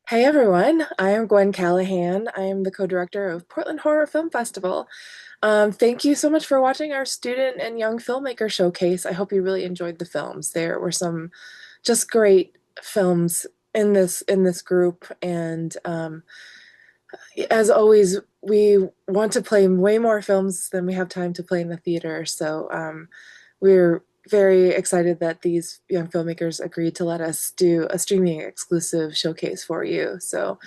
Hey everyone, I am Gwen Callahan. I am the co-director of Portland Horror Film Festival. Thank you so much for watching our student and young filmmaker showcase. I hope you really enjoyed the films. There were some just great films in this group, and as always, we want to play way more films than we have time to play in the theater. So we're very excited that these young filmmakers agreed to let us do a streaming exclusive showcase for you. So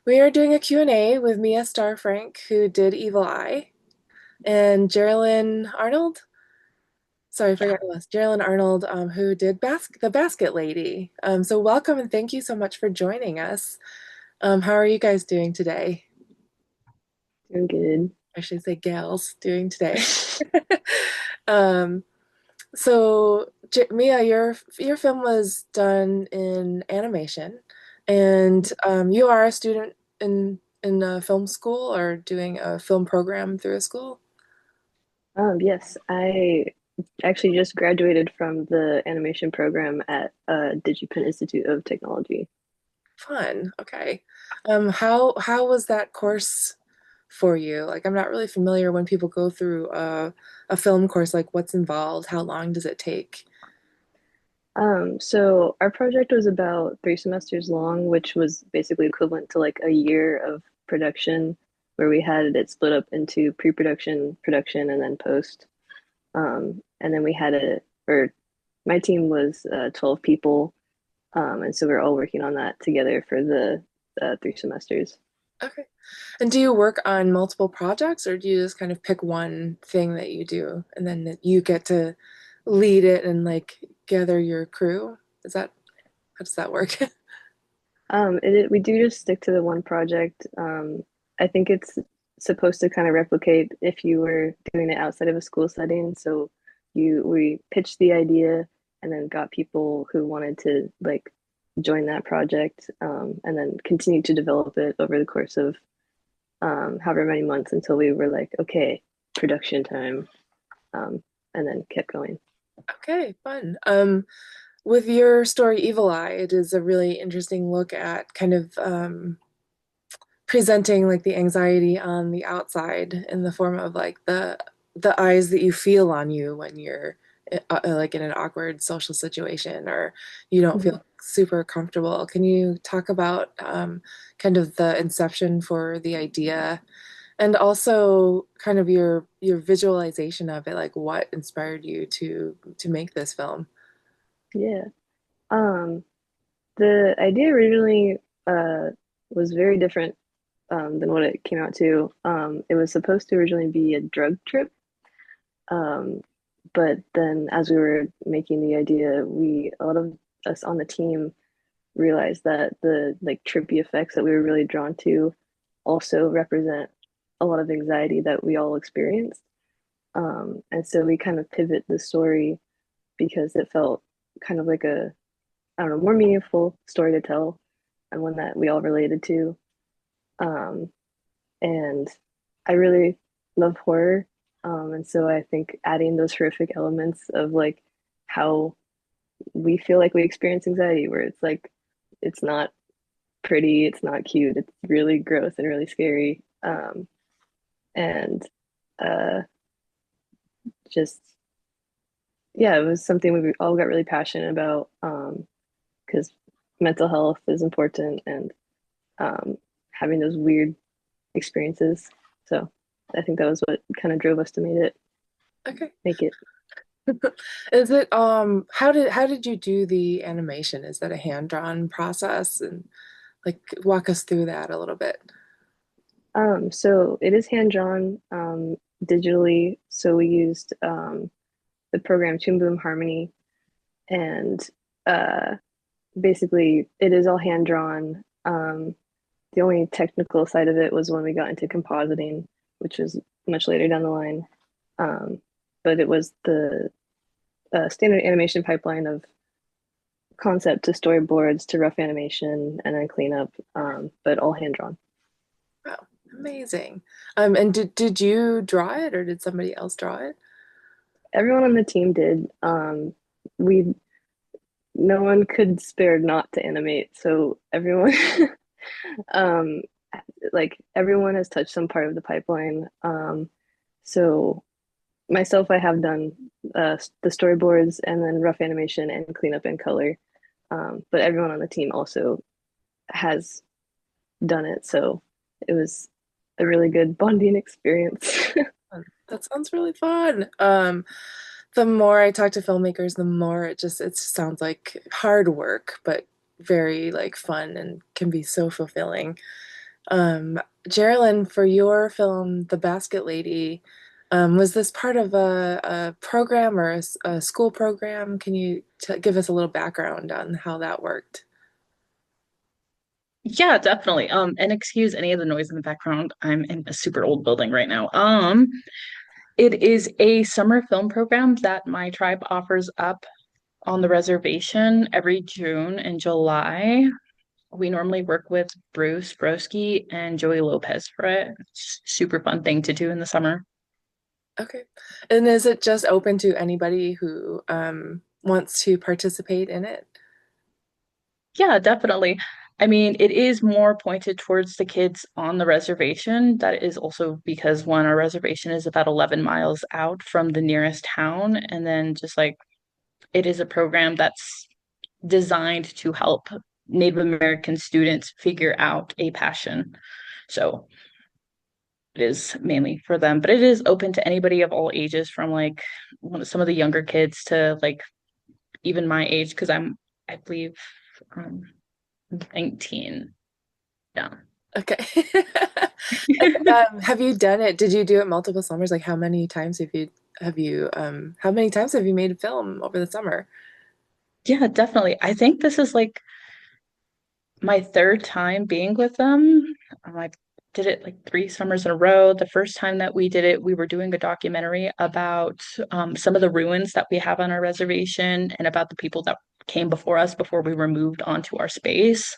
we are doing a Q&A with MiaStarrFrank, who did Evil Eye, and Jerilynn Arnold. Sorry, I forgot who else. Jerilynn Arnold, who did The Basket Lady. So welcome and thank you so much for joining us. How are you guys doing today? Doing good. I should say gals doing today. Um, Mia, your film was done in animation, and you are a student in a film school or doing a film program through a school. Yes, I actually just graduated from the animation program at DigiPen Institute of Technology. Fun. Okay. How was that course for you? Like, I'm not really familiar when people go through a film course, like what's involved, how long does it take? So our project was about 3 semesters long, which was basically equivalent to like a year of production, where we had it split up into pre-production, production, and then post. And then we had or my team was 12 people, and so we are all working on that together for the 3 semesters. Okay. And do you work on multiple projects or do you just kind of pick one thing that you do and then you get to lead it and like gather your crew? Is that how does that work? We do just stick to the one project. I think it's supposed to kind of replicate if you were doing it outside of a school setting. So we pitched the idea and then got people who wanted to like join that project, and then continue to develop it over the course of however many months until we were like, okay, production time, and then kept going. Okay, fun. With your story Evil Eye, it is a really interesting look at kind of presenting like the anxiety on the outside in the form of like the eyes that you feel on you when you're like in an awkward social situation or you don't Mhm. feel super comfortable. Can you talk about kind of the inception for the idea and also kind of your visualization of it, like what inspired you to make this film? Yeah. Um, the idea originally was very different than what it came out to. It was supposed to originally be a drug trip, um, but then as we were making the idea, a lot of us on the team realized that the like trippy effects that we were really drawn to also represent a lot of anxiety that we all experienced. And so we kind of pivot the story because it felt kind of like I don't know, more meaningful story to tell and one that we all related to. Um, and I really love horror. And so I think adding those horrific elements of like how we feel like we experience anxiety, where it's like it's not pretty, it's not cute, it's really gross and really scary. And uh, just yeah, it was something we all got really passionate about, because mental health is important and having those weird experiences. So I think that was what kind of drove us to Okay. make it. Is it how did you do the animation? Is that a hand-drawn process? And like walk us through that a little bit. So it is hand drawn, digitally. So we used the program Toon Boom Harmony, and uh, basically it is all hand drawn. The only technical side of it was when we got into compositing, which was much later down the line. Um, but it was the standard animation pipeline of concept to storyboards to rough animation and then cleanup, but all hand drawn. Wow, amazing. And did you draw it or did somebody else draw it? Everyone on the team did. We No one could spare not to animate, so everyone Um, like everyone has touched some part of the pipeline. So myself, I have done the storyboards and then rough animation and cleanup and color. But everyone on the team also has done it. So it was a really good bonding experience. That sounds really fun. The more I talk to filmmakers, the more it sounds like hard work, but very like fun and can be so fulfilling. Jerilynn, for your film, The Basket Lady, was this part of a program or a school program? Can you t give us a little background on how that worked? Yeah, definitely. And excuse any of the noise in the background. I'm in a super old building right now. It is a summer film program that my tribe offers up on the reservation every June and July. We normally work with Bruce Broski and Joey Lopez for it. It's a super fun thing to do in the summer. Okay. And is it just open to anybody who wants to participate in it? Yeah, definitely. I mean, it is more pointed towards the kids on the reservation. That is also because one, our reservation is about 11 miles out from the nearest town. And then just like it is a program that's designed to help Native American students figure out a passion. So it is mainly for them, but it is open to anybody of all ages from like some of the younger kids to like even my age, because I believe, um, 19. Yeah. Okay. Have you done it? Did you do it multiple summers? Like how many times how many times have you made a film over the summer? Yeah, definitely. I think this is like my third time being with them. I did it like 3 summers in a row. The first time that we did it, we were doing a documentary about some of the ruins that we have on our reservation and about the people that came before us before we were moved onto our space.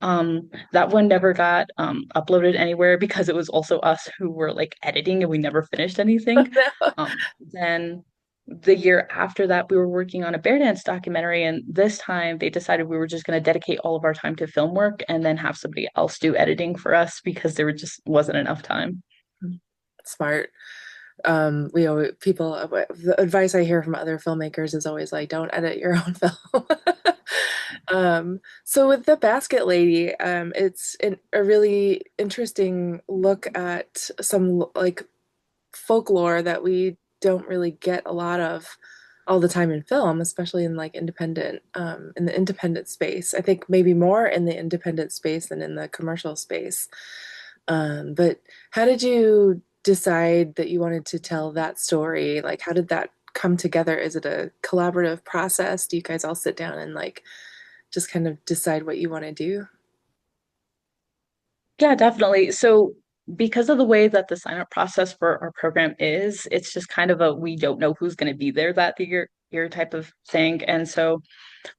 That one never got uploaded anywhere because it was also us who were like editing and we never finished anything. No. Then the year after that, we were working on a bear dance documentary, and this time they decided we were just going to dedicate all of our time to film work and then have somebody else do editing for us because there just wasn't enough time. Smart. We always people the advice I hear from other filmmakers is always like, don't edit your own film. So with The Basket Lady, a really interesting look at some like folklore that we don't really get a lot of all the time in film, especially in like in the independent space. I think maybe more in the independent space than in the commercial space. But how did you decide that you wanted to tell that story? Like, how did that come together? Is it a collaborative process? Do you guys all sit down and like just kind of decide what you want to do? Yeah, definitely. So, because of the way that the sign up process for our program is, it's just kind of a we don't know who's going to be there that year type of thing. And so,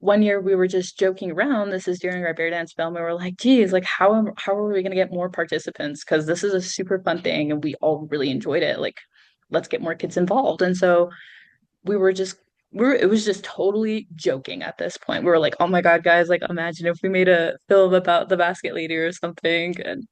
one year we were just joking around. This is during our bear dance film. We were like, geez, like how are we going to get more participants? Because this is a super fun thing and we all really enjoyed it. Like, let's get more kids involved. And so we were just it was just totally joking at this point. We were like, oh my God, guys, like imagine if we made a film about the basket lady or something. And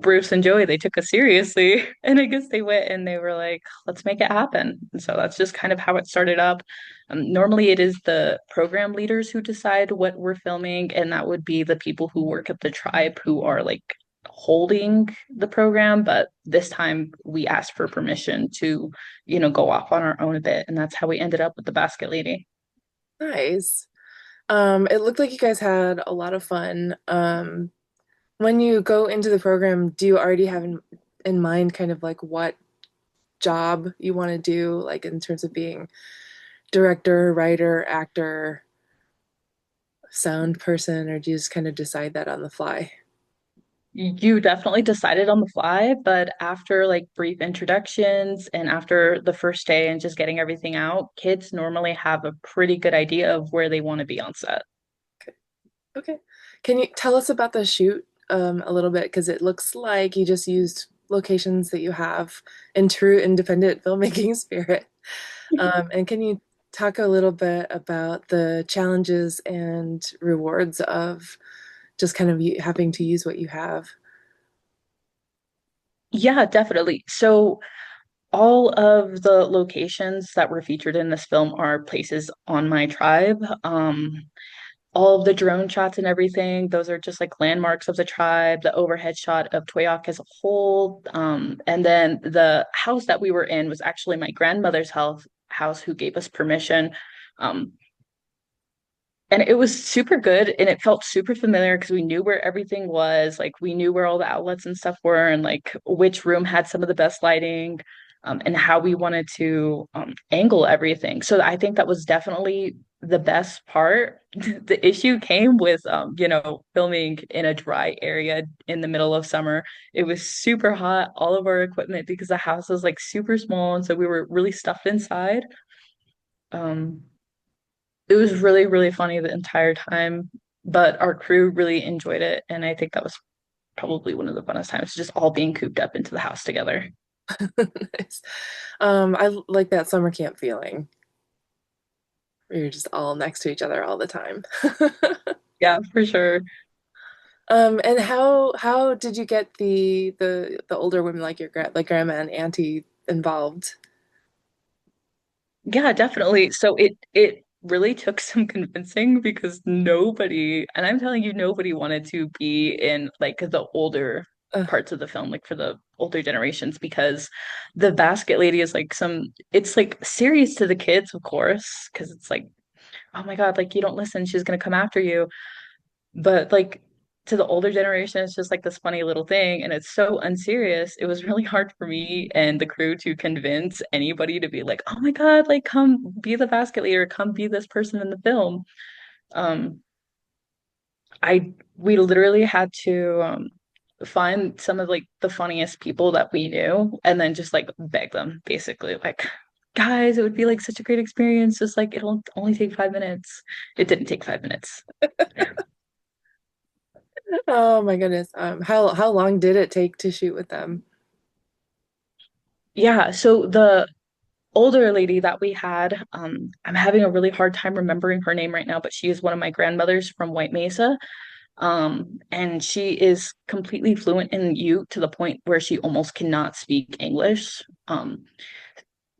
Bruce and Joey, they took us seriously. And I guess they went and they were like, let's make it happen. And so that's just kind of how it started up. Normally it is the program leaders who decide what we're filming, and that would be the people who work at the tribe who are like holding the program. But this time we asked for permission to go off on our own a bit. And that's how we ended up with the basket lady. Nice. It looked like you guys had a lot of fun. When you go into the program, do you already have in mind kind of like what job you want to do, like in terms of being director, writer, actor, sound person, or do you just kind of decide that on the fly? You definitely decided on the fly, but after like brief introductions and after the first day and just getting everything out, kids normally have a pretty good idea of where they want to be on set. Okay. Okay. Can you tell us about the shoot a little bit? Because it looks like you just used locations that you have in true independent filmmaking spirit. And can you talk a little bit about the challenges and rewards of just kind of having to use what you have. Yeah, definitely. So all of the locations that were featured in this film are places on my tribe. All of the drone shots and everything, those are just like landmarks of the tribe, the overhead shot of Toyac as a whole. And then the house that we were in was actually my grandmother's house who gave us permission. Um, and it was super good and it felt super familiar because we knew where everything was. Like we knew where all the outlets and stuff were and like which room had some of the best lighting, and how we wanted to angle everything. So I think that was definitely the best part. The issue came with filming in a dry area in the middle of summer. It was super hot, all of our equipment because the house was like super small and so we were really stuffed inside. Um, it was really, really funny the entire time, but our crew really enjoyed it. And I think that was probably one of the funnest times, just all being cooped up into the house together. Nice. I like that summer camp feeling where you're just all next to each other all the time. Yeah, for sure. And how did you get the older women like your like grandma and auntie involved? Yeah, definitely. So it really took some convincing because nobody, and I'm telling you, nobody wanted to be in like the older Uh, parts of the film, like for the older generations, because the basket lady is like it's like serious to the kids, of course, because it's like, oh my God, like you don't listen, she's gonna come after you. But like to the older generation, it's just like this funny little thing, and it's so unserious. It was really hard for me and the crew to convince anybody to be like, "Oh my God, like come be the basket leader, come be this person in the film." Um, I we literally had to find some of like the funniest people that we knew, and then just like beg them, basically, like, guys, it would be like such a great experience. Just like it'll only take 5 minutes. It didn't take 5 minutes. oh my goodness. How long did it take to shoot with them? Yeah, so the older lady that we had, I'm having a really hard time remembering her name right now, but she is one of my grandmothers from White Mesa. And she is completely fluent in Ute to the point where she almost cannot speak English.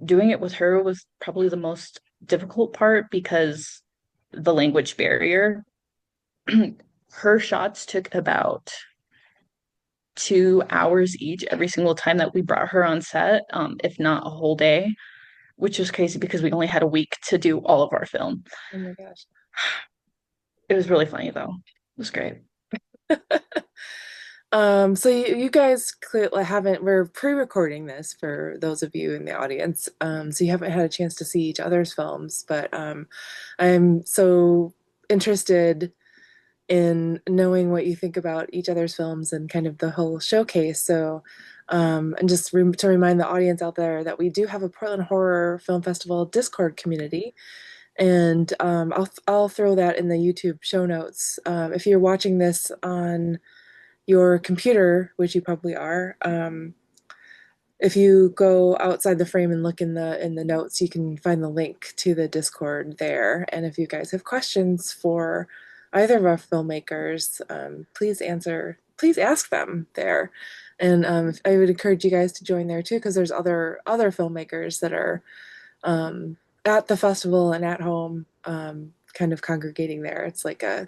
Doing it with her was probably the most difficult part because the language barrier. Her shots took about 2 hours each every single time that we brought her on set, if not a whole day, which was crazy because we only had a week to do all of our film. Oh my gosh. It was really funny though. It was great. So you guys clearly haven't, we're pre-recording this for those of you in the audience. So you haven't had a chance to see each other's films, but I'm so interested in knowing what you think about each other's films and kind of the whole showcase. So, and just to remind the audience out there that we do have a Portland Horror Film Festival Discord community, and I'll throw that in the YouTube show notes. If you're watching this on your computer, which you probably are, if you go outside the frame and look in the notes, you can find the link to the Discord there. And if you guys have questions for either of our filmmakers, please ask them there. And I would encourage you guys to join there too, because there's other filmmakers that are at the festival and at home, kind of congregating there. It's like a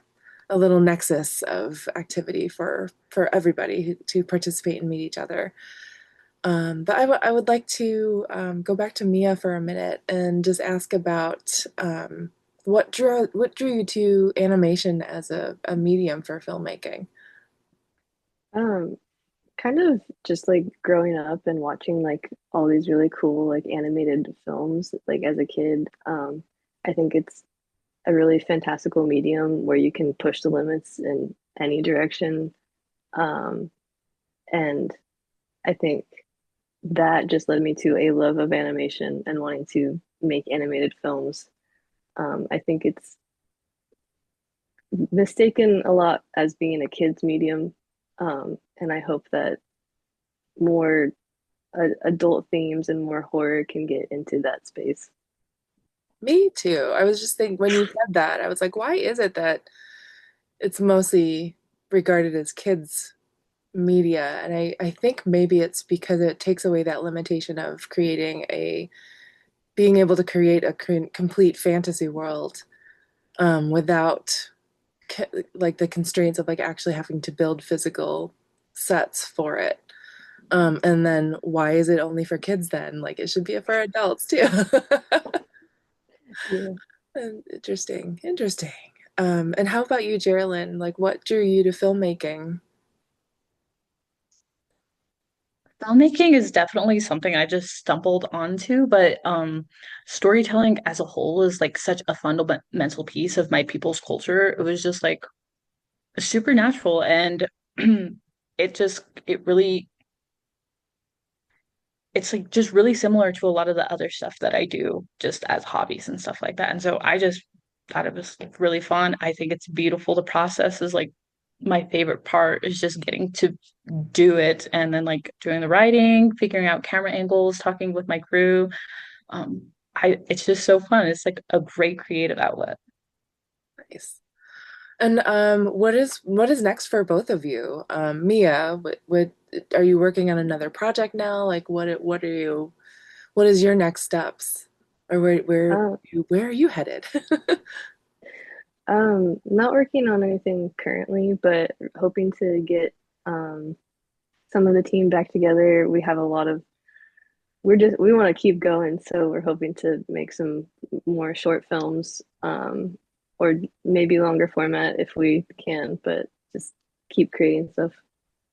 little nexus of activity for everybody to participate and meet each other. But I would like to go back to Mia for a minute and just ask about what drew you to animation as a medium for filmmaking? Um, Kind of just like growing up and watching like all these really cool like animated films like as a kid. I think it's a really fantastical medium where you can push the limits in any direction. Um, and I think that just led me to a love of animation and wanting to make animated films. I think it's mistaken a lot as being a kid's medium. And I hope that more adult themes and more horror can get into that space. Me too. I was just thinking when you said that, I was like, why is it that it's mostly regarded as kids media. And I think maybe it's because it takes away that limitation of being able to create a complete fantasy world without like the constraints of like actually having to build physical sets for it. And then why is it only for kids then? Like it should be for adults too. Yeah. Interesting, interesting. And how about you, Jerilynn? Like what drew you to filmmaking? Filmmaking is definitely something I just stumbled onto, but storytelling as a whole is like such a fundamental piece of my people's culture. It was just like supernatural, and it really, it's like just really similar to a lot of the other stuff that I do just as hobbies and stuff like that. And so I just thought it was like really fun. I think it's beautiful. The process is like my favorite part is just getting to do it and then like doing the writing, figuring out camera angles, talking with my crew. I it's just so fun. It's like a great creative outlet. Nice. And what is next for both of you? Mia, what are you working on another project now? Like what is your next steps? Or Um, where are you headed? not working on anything currently, but hoping to get um some of the team back together. We have a lot of we want to keep going, so we're hoping to make some more short films, or maybe longer format if we can, but just keep creating stuff.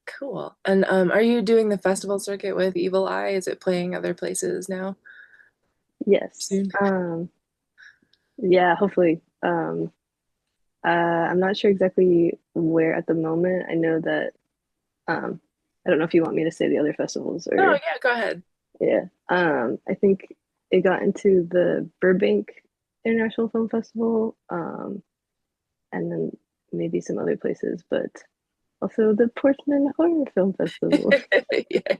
Cool. And are you doing the festival circuit with Evil Eye? Is it playing other places now Yes. soon? Yeah, hopefully. I'm not sure exactly where at the moment. I know that I don't know if you want me to say the other festivals Oh or yeah, go ahead. yeah. I think it got into the Burbank International Film Festival, and then maybe some other places, but also the Portland Horror Film Festival. Yeah.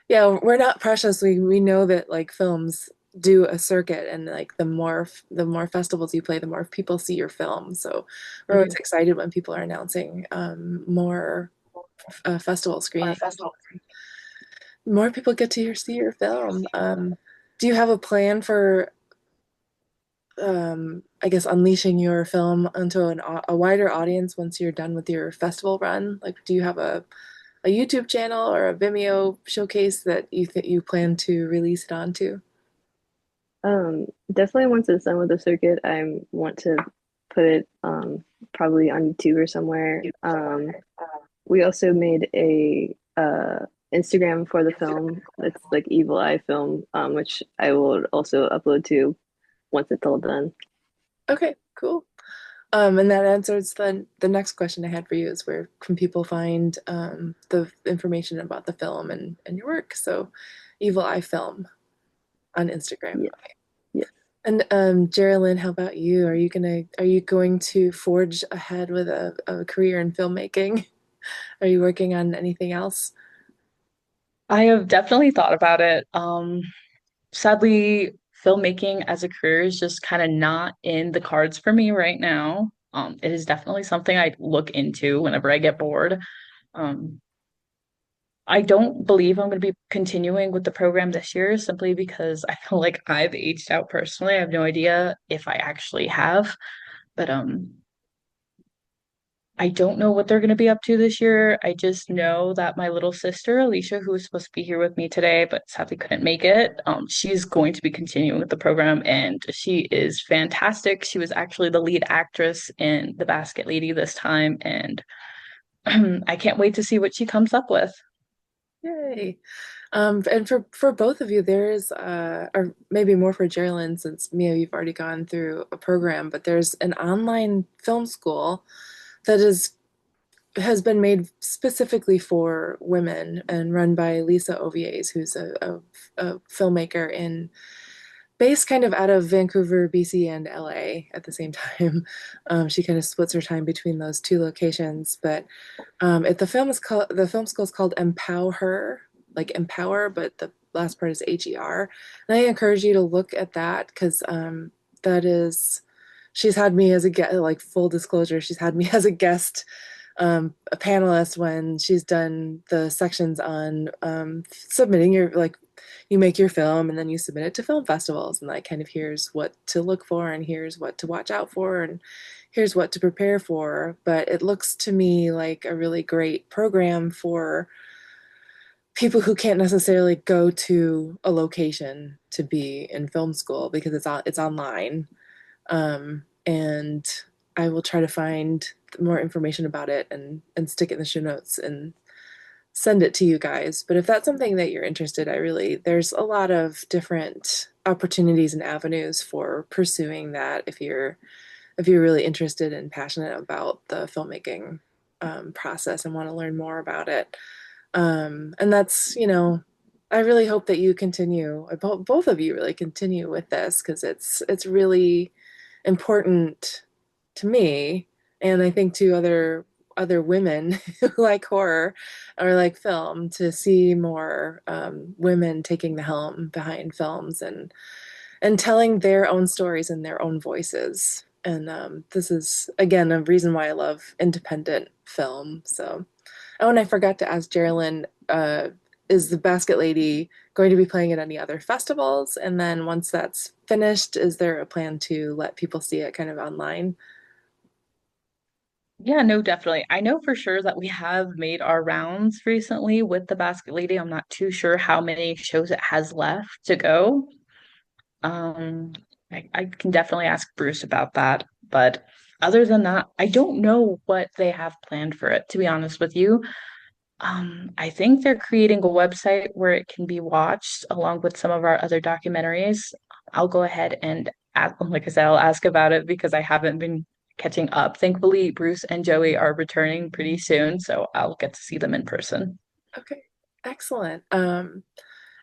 Yeah, we're not precious. We know that like films do a circuit and like the more festivals you play, the more people see your film. So we're always Mhm. excited when people are announcing more festival screening. More people get to see your film. Do you have a plan for I guess unleashing your film onto a wider audience once you're done with your festival run? Like, do you have a YouTube channel or a Vimeo showcase that you plan to release it onto? Definitely once it's done with the circuit, I want to put it probably on YouTube or somewhere. We also made a Instagram for the film. It's like Evil Eye Film, which I will also upload to once it's all done. Okay, cool. And that answers the next question I had for you is where can people find the information about the film and your work? So, Evil Eye Film on Instagram. Yeah, Okay. yeah. And Jerilynn, how about you? Are you going to forge ahead with a career in filmmaking? Are you working on anything else? I have definitely thought about it. Sadly, filmmaking as a career is just kind of not in the cards for me right now. It is definitely something I look into whenever I get bored. Um, I don't believe I'm going to be continuing with the program this year simply because I feel like I've aged out personally. I have no idea if I actually have, but I don't know what they're going to be up to this year. I just know that my little sister, Alicia, who was supposed to be here with me today, but sadly couldn't make it, she's going to be continuing with the program and she is fantastic. She was actually the lead actress in The Basket Lady this time, and I can't wait to see what she comes up with. Yay. And for both of you, there's or maybe more for Jerilynn since Mia, you've already gone through a program, but there's an online film school that has been made specifically for women and run by Lisa Ovies, who's a filmmaker based kind of out of Vancouver, BC, and LA at the same time. She kind of splits her time between those two locations, but the film school is called Empower Her, like empower, but the last part is HER. And I encourage you to look at that because that is she's had me as a guest, like full disclosure, she's had me as a guest a panelist when she's done the sections on submitting your like you make your film and then you submit it to film festivals and like kind of here's what to look for and here's what to watch out for and here's what to prepare for. But it looks to me like a really great program for people who can't necessarily go to a location to be in film school because it's online. And I will try to find more information about it and stick it in the show notes and send it to you guys. But if that's something that you're interested, there's a lot of different opportunities and avenues for pursuing that if you're really interested and passionate about the filmmaking process and want to learn more about it. And that's, I really hope that you continue, both of you really continue with this because it's really important to me, and I think to other women who like horror or like film to see more women taking the helm behind films and telling their own stories in their own voices. And this is again a reason why I love independent film. So, oh, and I forgot to ask Jerilynn, is the Basket Lady going to be playing at any other festivals? And then once that's finished, is there a plan to let people see it kind of online? Yeah, no, definitely. I know for sure that we have made our rounds recently with the Basket Lady. I'm not too sure how many shows it has left to go. Um, I can definitely ask Bruce about that. But other than that, I don't know what they have planned for it, to be honest with you. I think they're creating a website where it can be watched along with some of our other documentaries. I'll go ahead and ask, like I said, I'll ask about it because I haven't been catching up. Thankfully, Bruce and Joey are returning pretty soon, so I'll get to see them in person. Okay, excellent. And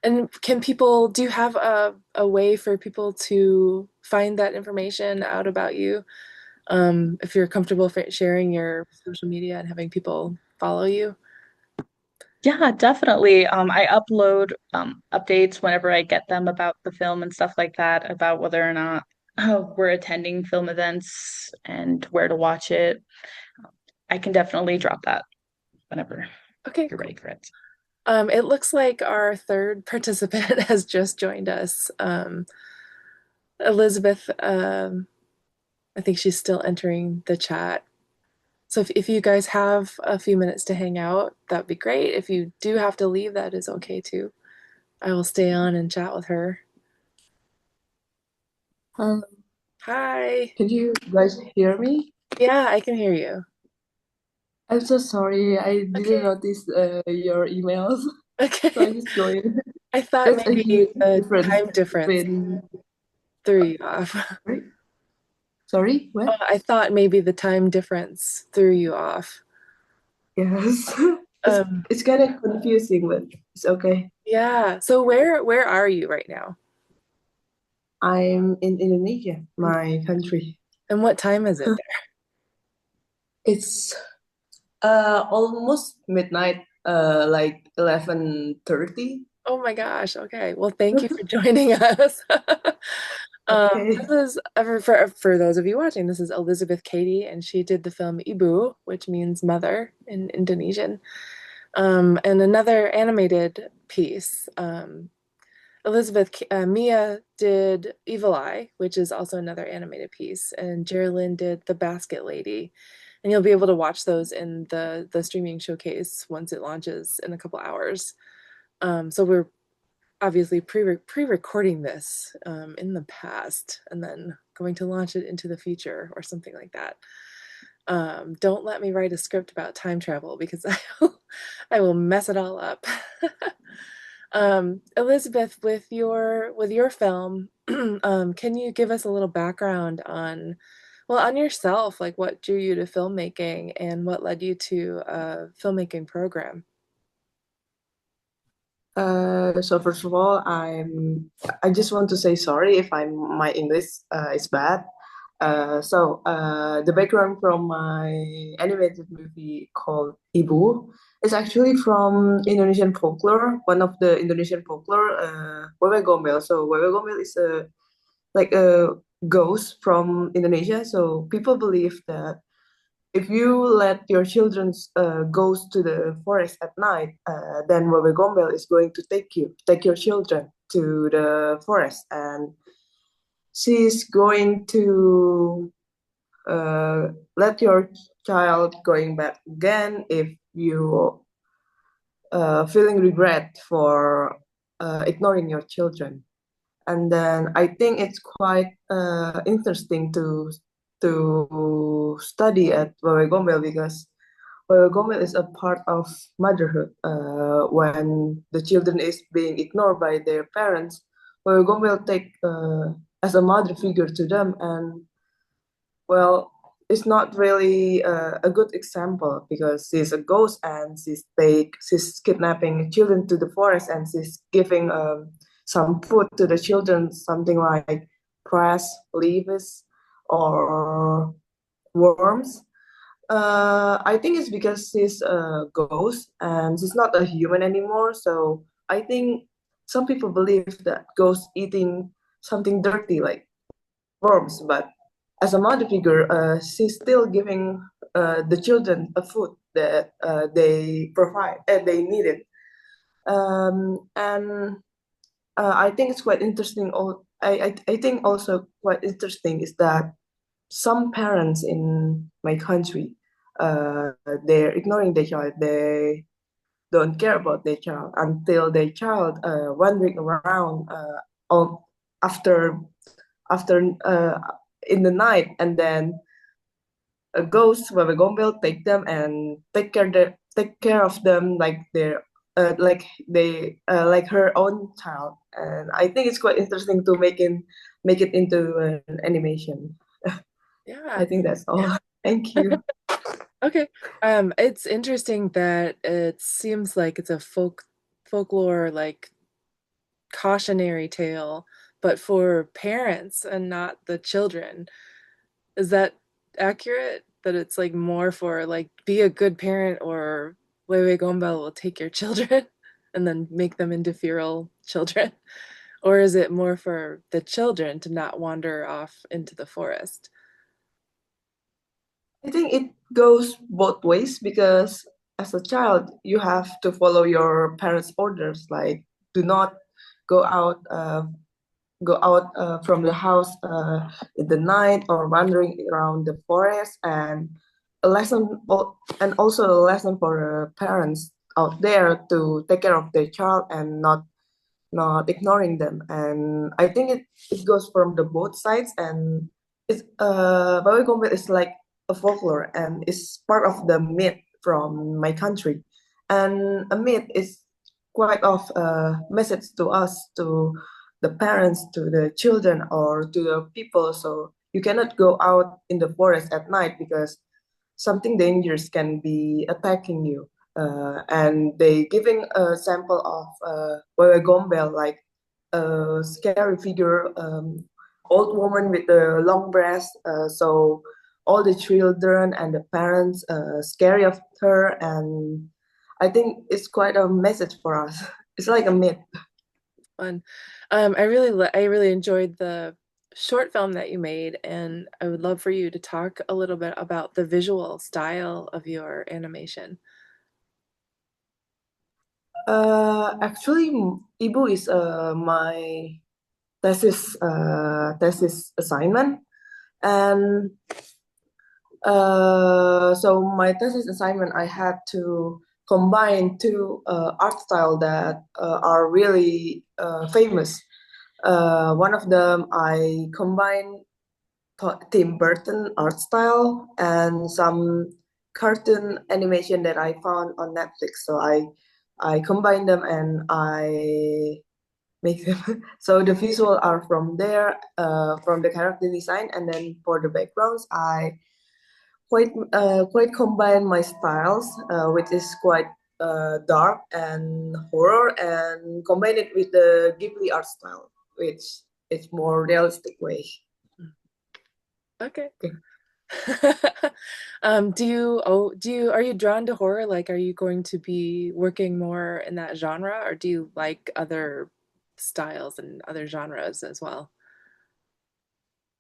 do you have a way for people to find that information out about you? If you're comfortable sharing your social media and having people follow you? Yeah, definitely. I upload updates whenever I get them about the film and stuff like that, about whether or not we're attending film events and where to watch it. I can definitely drop that whenever Okay, you're cool. ready for it. It looks like our third participant has just joined us. Elizabeth, I think she's still entering the chat. So if you guys have a few minutes to hang out, that'd be great. If you do have to leave, that is okay too. I will stay on and chat with her. Um, Hi. can you guys hear me? Yeah, I can hear you. I'm so sorry. I didn't Okay. notice your emails, so I Okay. just joined. I thought There's a maybe huge the difference time difference between. threw you off. Sorry, sorry, Oh, what? I thought maybe the time difference threw you off. Yes, it's Um, it's kind of confusing, but it's okay. yeah. So where are you right now? I'm in Indonesia, my country. And what time is it? It's almost midnight, like 11:30. Oh my gosh. Okay. Well, thank you for joining us. This Okay. is for those of you watching, this is Elisabeth Katie, and she did the film Ibu, which means mother in Indonesian. And another animated piece. Mia did Evil Eye, which is also another animated piece, and Jerilynn did The Basket Lady. And you'll be able to watch those in the streaming showcase once it launches in a couple hours. So we're obviously pre-recording this in the past and then going to launch it into the future or something like that. Don't let me write a script about time travel because I will mess it all up. Elisabeth, with your film, can you give us a little background on, well, on yourself, like what drew you to filmmaking and what led you to a filmmaking program? So first of all, I just want to say sorry if my English is bad. The background from my animated movie called Ibu is actually from Indonesian folklore, one of the Indonesian folklore, Wewe Gombel. So Wewe Gombel is a ghost from Indonesia. So people believe that if you let your children goes to the forest at night, then Wewe Gombel is going to take your children to the forest, and she's going to let your child going back again if you feeling regret for ignoring your children. And then I think it's quite interesting to study at Wewe Gombel because Wewe Gombel is a part of motherhood. When the children is being ignored by their parents, Wewe Gombel take as a mother figure to them, and well, it's not really a good example because she's a ghost and she's kidnapping children to the forest and she's giving some food to the children, something like grass, leaves, or worms. I think it's because she's a ghost and she's not a human anymore. So I think some people believe that ghosts eating something dirty like worms, but as a mother figure, she's still giving the children a food that they provide and they need it. And I think it's quite interesting. I think also quite interesting is that some parents in my country, they're ignoring their child. They don't care about their child until their child wandering around all after after in the night, and then a ghost with a gombel take them and take care of them like their like they like her own child. And I think it's quite interesting to make it into an animation. I Yeah. think that's all. Thank you. Okay. It's interesting that it seems like it's a folklore like cautionary tale, but for parents and not the children. Is that accurate? That it's like more for like be a good parent or Wewe Gombel will take your children and then make them into feral children? Or is it more for the children to not wander off into the forest? I think it goes both ways because as a child you have to follow your parents' orders, like do not go out from the house in the night or wandering around the forest, and and also a lesson for parents out there to take care of their child and not ignoring them. And I think it goes from the both sides, and it's Bawi Gombel is like a folklore and it's part of the myth from my country. And a myth is quite of a message to us, to the parents, to the children, or to the people. So you cannot go out in the forest at night because something dangerous can be attacking you. And they giving a sample of Wewe Gombel, like a scary figure, old woman with a long breast. So all the children and the parents scary of her, and I think it's quite a message for us. It's like a myth. Fun. I really enjoyed the short film that you made, and I would love for you to talk a little bit about the visual style of your animation. Actually, Ibu is my thesis assignment, and so my thesis assignment I had to combine two art style that are really famous. One of them I combined Tim Burton art style and some cartoon animation that I found on Netflix. So I combine them and I make them. So the visual are from there, from the character design, and then for the backgrounds, I quite combine my styles, which is quite dark and horror, and combine it with the Ghibli art style, which is more realistic way. Okay. Okay. Are you drawn to horror? Like, are you going to be working more in that genre, or do you like other styles and other genres as well?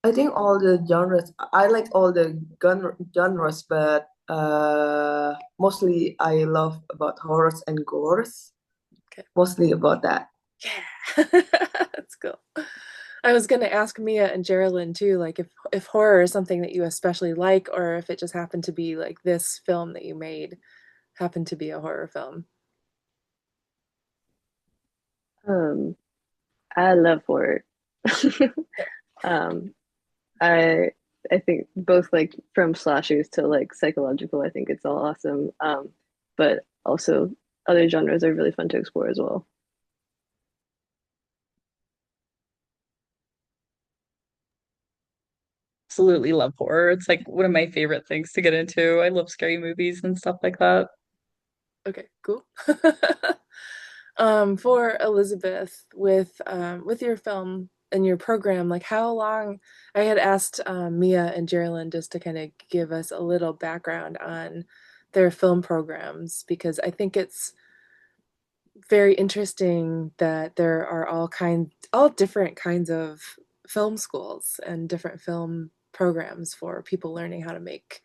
I think all the genres. I like all the genres, but mostly I love about horrors and gores. Okay. Mostly about that. Yeah, that's cool. I was gonna ask Mia and Jerilynn too, like if horror is something that you especially like, or if it just happened to be like this film that you made happened to be a horror film. Um, I love horror. Um, I I think both like from slashers to like psychological, I think it's all awesome. But also other genres are really fun to explore as well. Absolutely love horror. It's like one of my favorite things to get into. I love scary movies and stuff like that. Okay, cool. For Elisabeth, with your film and your program, like how long I had asked Mia and Jerilynn just to kind of give us a little background on their film programs because I think it's very interesting that there are all different kinds of film schools and different film programs for people learning how to make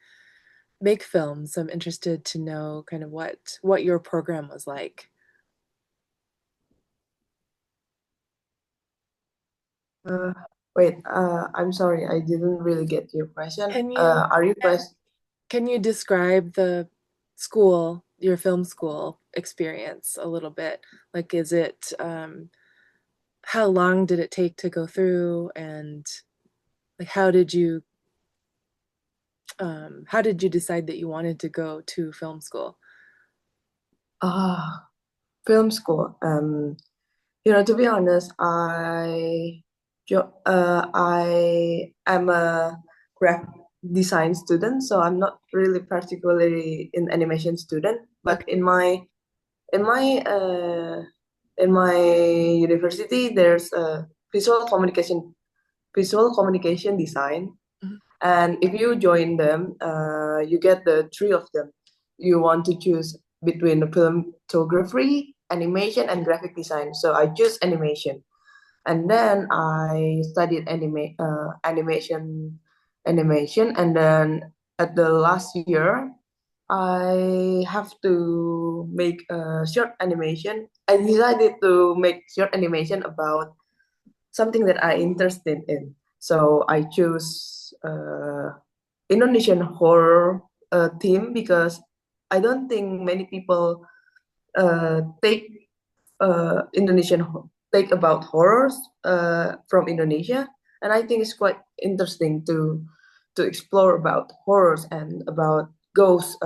films. So I'm interested to know kind of what your program was like. Uh, Wait. I'm sorry. I didn't really get your question. Can you Are you guys? can you describe the school, your film school experience a little bit? Like, is it how long did it take to go through, and like how did you decide that you wanted to go to film school? Ah, film school. To be honest, I am a graphic design student, so I'm not really particularly in animation student. But Okay. in my uh, in my university, there's a visual communication design, Mhm. and if you join them, you get the three of them. You want to choose between the cinematography, animation, and graphic design. So I choose animation, and then I studied animation, and then at the last year, I have to make a short animation. I decided to make short animation about something that I interested in. So I choose Indonesian horror theme because I don't think many people take take about horrors from Indonesia, and I think it's quite interesting to explore about horrors and about ghosts,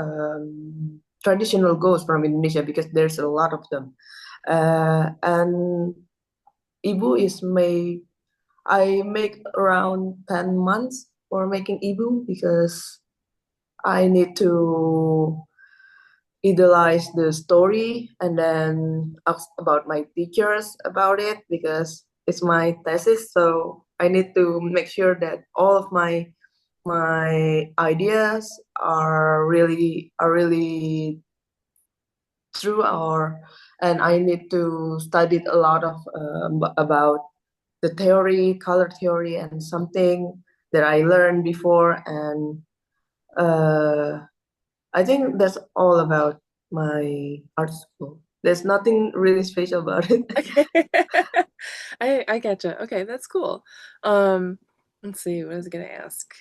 traditional ghosts from Indonesia because there's a lot of them. And Ibu is made. I make around 10 months for making Ibu because I need to idealize the story and then ask about my teachers about it because it's my thesis. So I need to make sure that all of my ideas are really true, or and I need to study a lot of about the theory, color theory, and something that I learned before. And uh, I think that's all about my art school. There's nothing really special about it. Okay. I getcha. Okay, that's cool. Um, let's see, what I was gonna ask.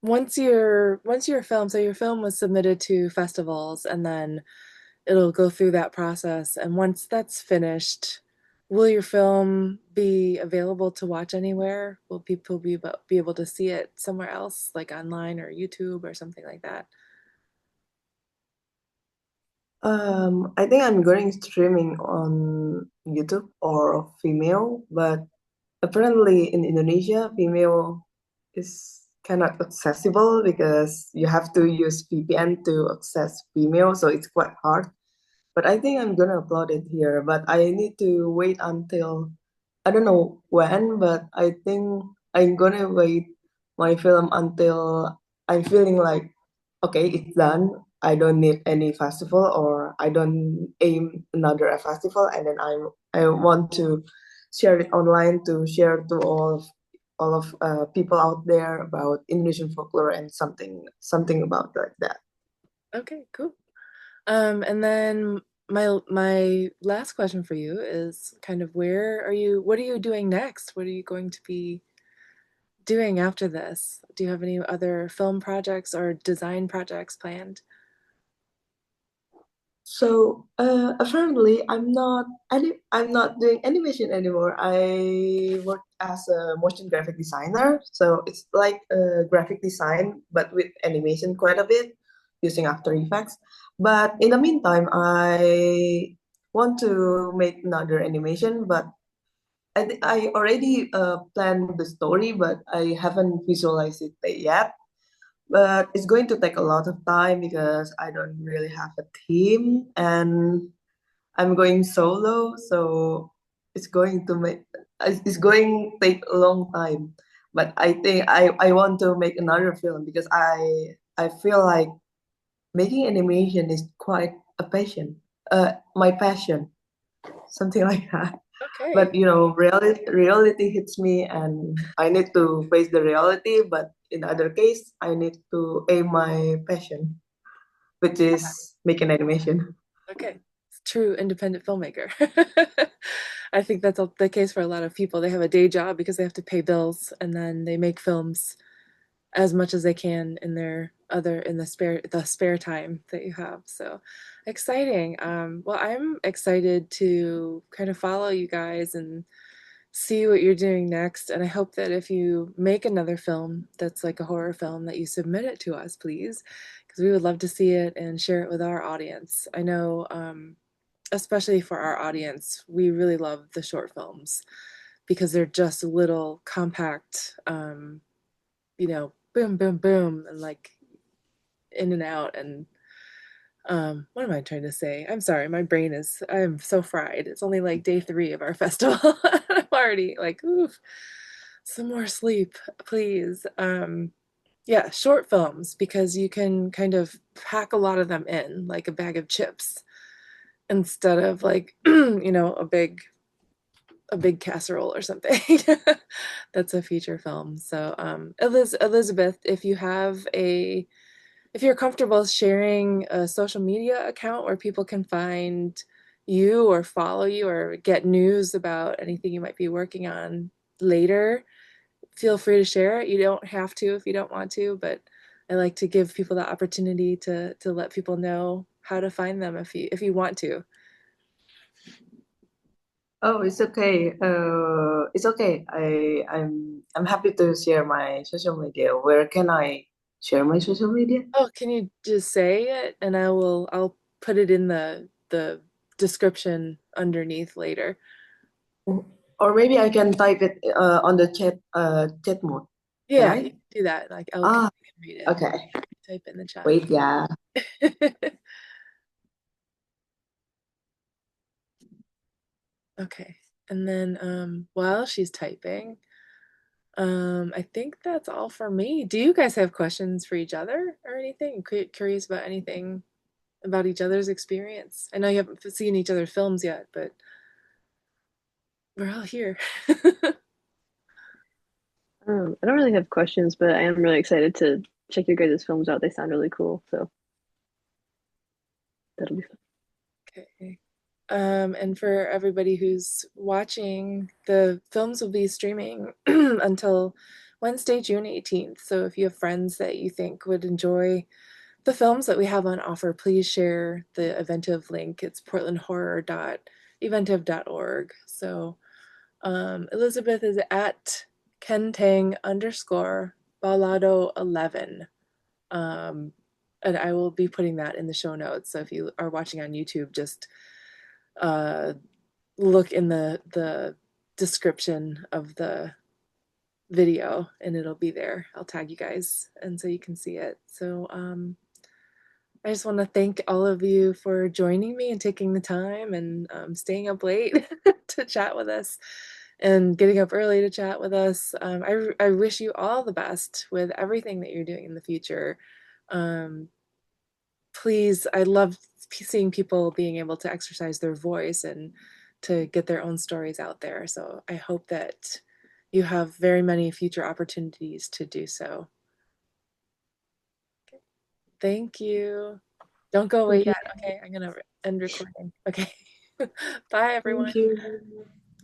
Once your film, so your film was submitted to festivals and then it'll go through that process. And once that's finished, will your film be available to watch anywhere? Will people be able to see it somewhere else, like online or YouTube or something like that? I think I'm going streaming on YouTube or Vimeo, but apparently in Indonesia, Vimeo is cannot accessible because you have to use VPN to access Vimeo, so it's quite hard. But I think I'm gonna upload it here, but I need to wait until I don't know when, but I think I'm gonna wait my film until I'm feeling like okay, it's done. I don't need any festival or I don't aim another a festival, and then I want to share it online to share to all all of people out there about Indonesian folklore and something about like that. Okay, cool. And then my last question for you is kind of what are you doing next? What are you going to be doing after this? Do you have any other film projects or design projects planned? So apparently I'm not doing animation anymore. I work as a motion graphic designer. So it's like graphic design but with animation quite a bit using After Effects. But in the meantime, I want to make another animation, but I already planned the story, but I haven't visualized it yet. But it's going to take a lot of time because I don't really have a team and I'm going solo, so it's going to make it's going to take a long time. But I think I want to make another film because I feel like making animation is quite a passion, my passion, something like that. Okay. But you know, reality hits me, and I need to face the reality. But in other case, I need to aim my passion, which is making animation. Okay. It's true independent filmmaker. I think that's the case for a lot of people. They have a day job because they have to pay bills and then they make films as much as they can in in the spare time that you have. So exciting. Well, I'm excited to kind of follow you guys and see what you're doing next. And I hope that if you make another film that's like a horror film, that you submit it to us, please, because we would love to see it and share it with our audience. I know, especially for our audience, we really love the short films because they're just little compact, boom, boom, boom, and like in and out. And what am I trying to say? I'm sorry, I'm so fried. It's only like day 3 of our festival. I'm already like, oof, some more sleep, please. Yeah, short films because you can kind of pack a lot of them in like a bag of chips instead of like, a big casserole or something. That's a feature film. So, Elisabeth, if you're comfortable sharing a social media account where people can find you or follow you or get news about anything you might be working on later, feel free to share it. You don't have to if you don't want to, but I like to give people the opportunity to let people know how to find them if you want to. Oh, it's okay. It's okay. I'm happy to share my social media. Where can I share my social media? Oh, can you just say it and I'll put it in the description underneath later. Or maybe I can type it on the chat mode. Can Yeah, you I? can do that. Like I can Ah, read it. okay. Type it in the chat. Wait, yeah. Okay. And then while she's typing, I think that's all for me. Do you guys have questions for each other or anything? Curious about anything about each other's experience? I know you haven't seen each other's films yet, but we're all here. I don't really have questions, but I am really excited to check your guys' films out. They sound really cool, so that'll be fun. Okay. And for everybody who's watching, the films will be streaming until Wednesday, June 18th. So if you have friends that you think would enjoy the films that we have on offer, please share the Eventive link. It's portlandhorror.eventive.org. So Elisabeth is at kentang underscore balado 11. Um, and I will be putting that in the show notes. So if you are watching on YouTube, just uh, look in the description of the video and it'll be there. I'll tag you guys and so you can see it. So I just want to thank all of you for joining me and taking the time and staying up late to chat with us and getting up early to chat with us. I wish you all the best with everything that you're doing in the future. Um, please, I love seeing people being able to exercise their voice and to get their own stories out there. So I hope that you have very many future opportunities to do so. Thank you. Don't go away Thank you. yet. Okay, I'm gonna end recording. Okay. Bye, everyone. Thank you.